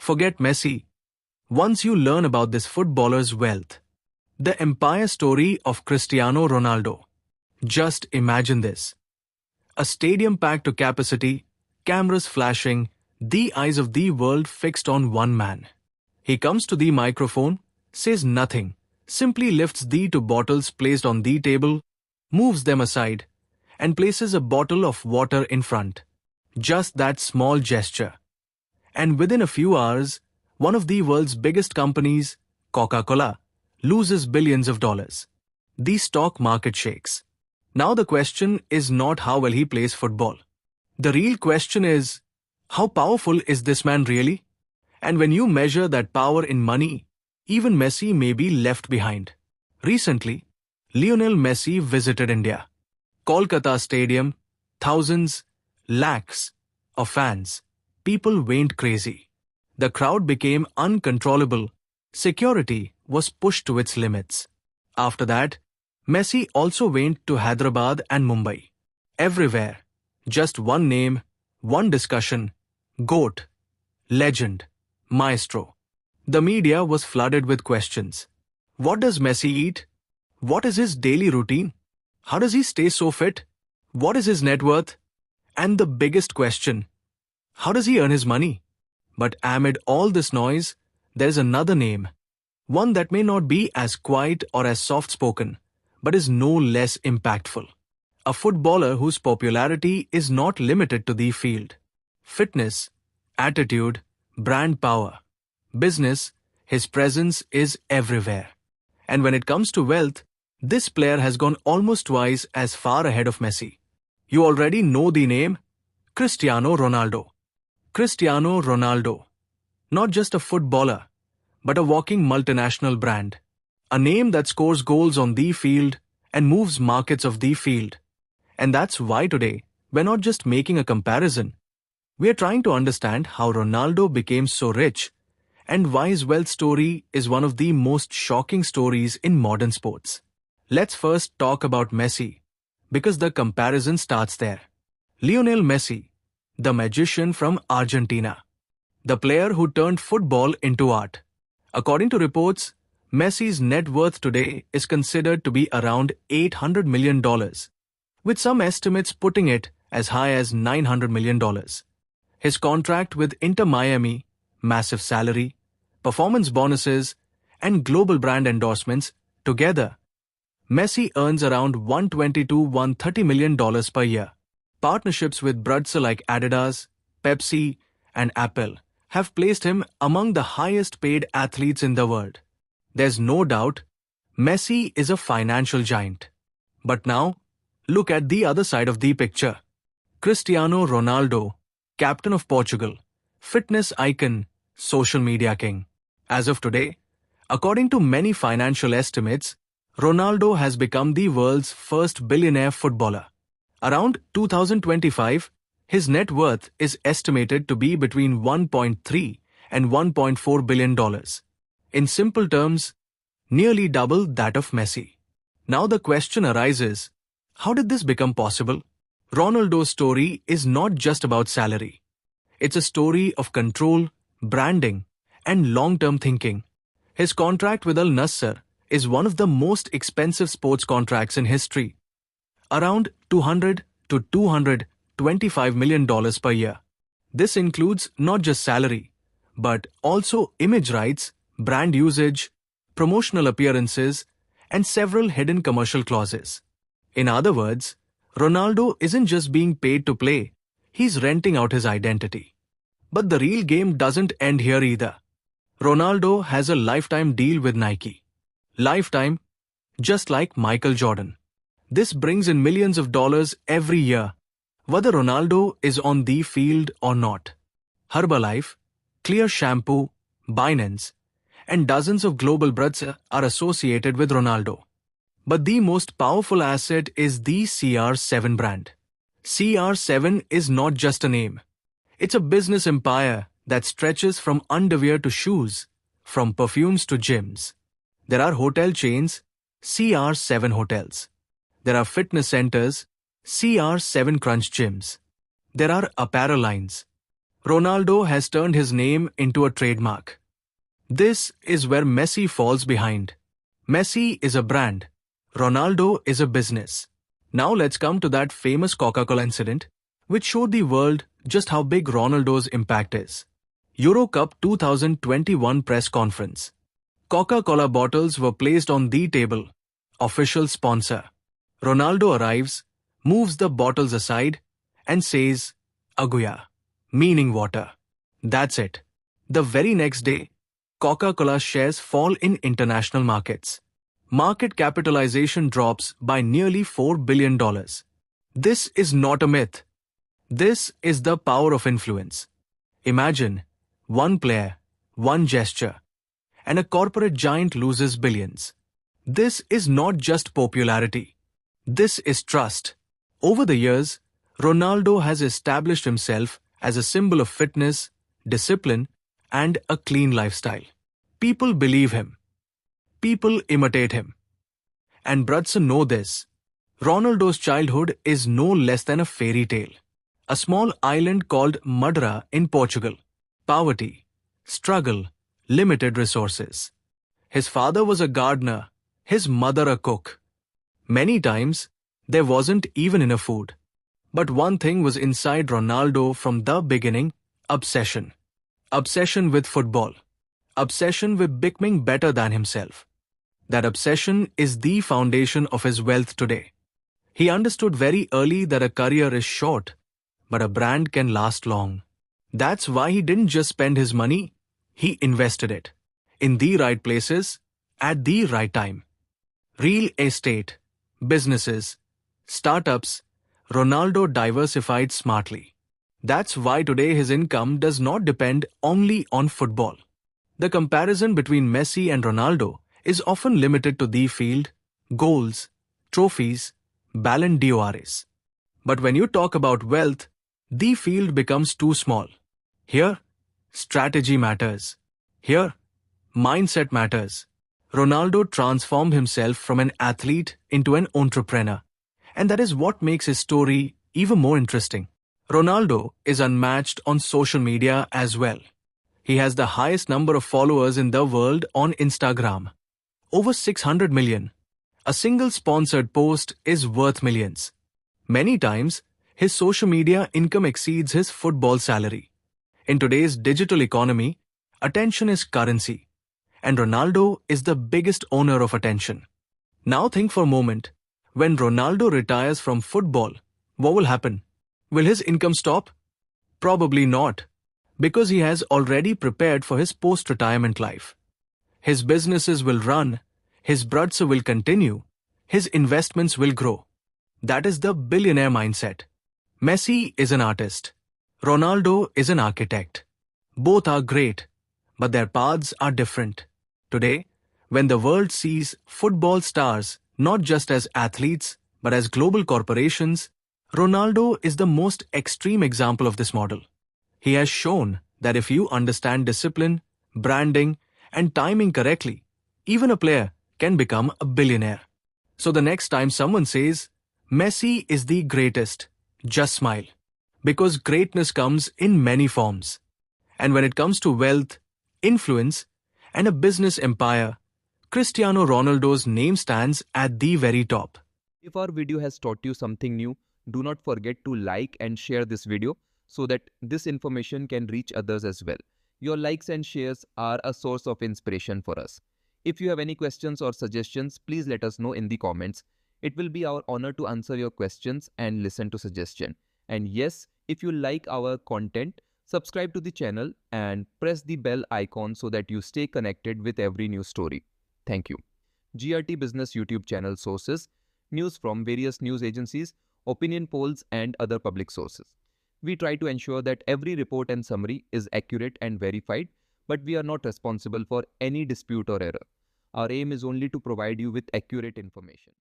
Forget Messi. Once you learn about this footballer's wealth, the empire story of Cristiano Ronaldo. Just imagine this. A stadium packed to capacity, cameras flashing, the eyes of the world fixed on one man. He comes to the microphone, says nothing, simply lifts the two bottles placed on the table, moves them aside, and places a bottle of water in front. Just that small gesture. And within a few hours, one of the world's biggest companies, Coca-Cola, loses billions of dollars. The stock market shakes. Now the question is not how well he plays football. The real question is, how powerful is this man really? And when you measure that power in money, even Messi may be left behind. Recently, Lionel Messi visited India. Kolkata Stadium, thousands, lakhs of fans. People went crazy. The crowd became uncontrollable. Security was pushed to its limits. After that, Messi also went to Hyderabad and Mumbai. Everywhere, just one name, one discussion: GOAT, legend, maestro. The media was flooded with questions. What does Messi eat? What is his daily routine? How does he stay so fit? What is his net worth? And the biggest question, how does he earn his money? But amid all this noise, there's another name. One that may not be as quiet or as soft-spoken, but is no less impactful. A footballer whose popularity is not limited to the field. Fitness, attitude, brand power, business, his presence is everywhere. And when it comes to wealth, this player has gone almost twice as far ahead of Messi. You already know the name, Cristiano Ronaldo. Cristiano Ronaldo. Not just a footballer, but a walking multinational brand. A name that scores goals on the field and moves markets of the field. And that's why today, we're not just making a comparison. We're trying to understand how Ronaldo became so rich and why his wealth story is one of the most shocking stories in modern sports. Let's first talk about Messi, because the comparison starts there. Lionel Messi, the magician from Argentina. The player who turned football into art. According to reports, Messi's net worth today is considered to be around $800 million, with some estimates putting it as high as $900 million. His contract with Inter Miami, massive salary, performance bonuses, and global brand endorsements, together, Messi earns around $120 to $130 million per year. Partnerships with brands like Adidas, Pepsi, and Apple have placed him among the highest paid athletes in the world. There's no doubt, Messi is a financial giant. But now, look at the other side of the picture. Cristiano Ronaldo, captain of Portugal, fitness icon, social media king. As of today, according to many financial estimates, Ronaldo has become the world's first billionaire footballer. Around 2025, his net worth is estimated to be between $1.3 and $1.4 billion. In simple terms, nearly double that of Messi. Now the question arises, how did this become possible? Ronaldo's story is not just about salary. It's a story of control, branding, and long-term thinking. His contract with Al Nassr is one of the most expensive sports contracts in history. Around $200 to $225 million per year. This includes not just salary, but also image rights, brand usage, promotional appearances, and several hidden commercial clauses. In other words, Ronaldo isn't just being paid to play, he's renting out his identity. But the real game doesn't end here either. Ronaldo has a lifetime deal with Nike. Lifetime, just like Michael Jordan. This brings in millions of dollars every year, whether Ronaldo is on the field or not. Herbalife, Clear Shampoo, Binance, and dozens of global brands are associated with Ronaldo. But the most powerful asset is the CR7 brand. CR7 is not just a name. It's a business empire that stretches from underwear to shoes, from perfumes to gyms. There are hotel chains, CR7 hotels. There are fitness centers, CR7 Crunch gyms. There are apparel lines. Ronaldo has turned his name into a trademark. This is where Messi falls behind. Messi is a brand. Ronaldo is a business. Now let's come to that famous Coca-Cola incident, which showed the world just how big Ronaldo's impact is. Euro Cup 2021 press conference. Coca-Cola bottles were placed on the table. Official sponsor. Ronaldo arrives, moves the bottles aside, and says, 𝐼𝐸𝐴, meaning water. That's it. The very next day, Coca-Cola shares fall in international markets. Market capitalization drops by nearly $4 billion. This is not a myth. This is the power of influence. Imagine, one player, one gesture, and a corporate giant loses billions. This is not just popularity. This is trust. Over the years, Ronaldo has established himself as a symbol of fitness, discipline, and a clean lifestyle. People believe him. People imitate him. And Brudson know this. Ronaldo's childhood is no less than a fairy tale. A small island called Madeira in Portugal. Poverty, struggle, limited resources. His father was a gardener, his mother a cook. Many times, there wasn't even enough food. But one thing was inside Ronaldo from the beginning: obsession. Obsession with football. Obsession with becoming better than himself. That obsession is the foundation of his wealth today. He understood very early that a career is short, but a brand can last long. That's why he didn't just spend his money, he invested it. In the right places, at the right time. Real estate, businesses, startups, Ronaldo diversified smartly. That's why today his income does not depend only on football. The comparison between Messi and Ronaldo is often limited to the field, goals, trophies, Ballon d'Ors. But when you talk about wealth, the field becomes too small. Here, strategy matters. Here, mindset matters. Ronaldo transformed himself from an athlete into an entrepreneur. And that is what makes his story even more interesting. Ronaldo is unmatched on social media as well. He has the highest number of followers in the world on Instagram. Over 600 million. A single sponsored post is worth millions. Many times, his social media income exceeds his football salary. In today's digital economy, attention is currency. And Ronaldo is the biggest owner of attention. Now think for a moment. When Ronaldo retires from football, what will happen? Will his income stop? Probably not. Because he has already prepared for his post-retirement life. His businesses will run, his brudsa will continue, his investments will grow. That is the billionaire mindset. Messi is an artist. Ronaldo is an architect. Both are great, but their paths are different. Today, when the world sees football stars not just as athletes, but as global corporations, Ronaldo is the most extreme example of this model. He has shown that if you understand discipline, branding, and timing correctly, even a player can become a billionaire. So the next time someone says, Messi is the greatest, just smile. Because greatness comes in many forms. And when it comes to wealth, influence, and a business empire, Cristiano Ronaldo's name stands at the very top. If our video has taught you something new, do not forget to like and share this video so that this information can reach others as well. Your likes and shares are a source of inspiration for us. If you have any questions or suggestions, please let us know in the comments. It will be our honor to answer your questions and listen to suggestions. And yes, if you like our content, subscribe to the channel and press the bell icon so that you stay connected with every new story. Thank you. GRT Business YouTube channel sources, news from various news agencies, opinion polls and other public sources. We try to ensure that every report and summary is accurate and verified, but we are not responsible for any dispute or error. Our aim is only to provide you with accurate information.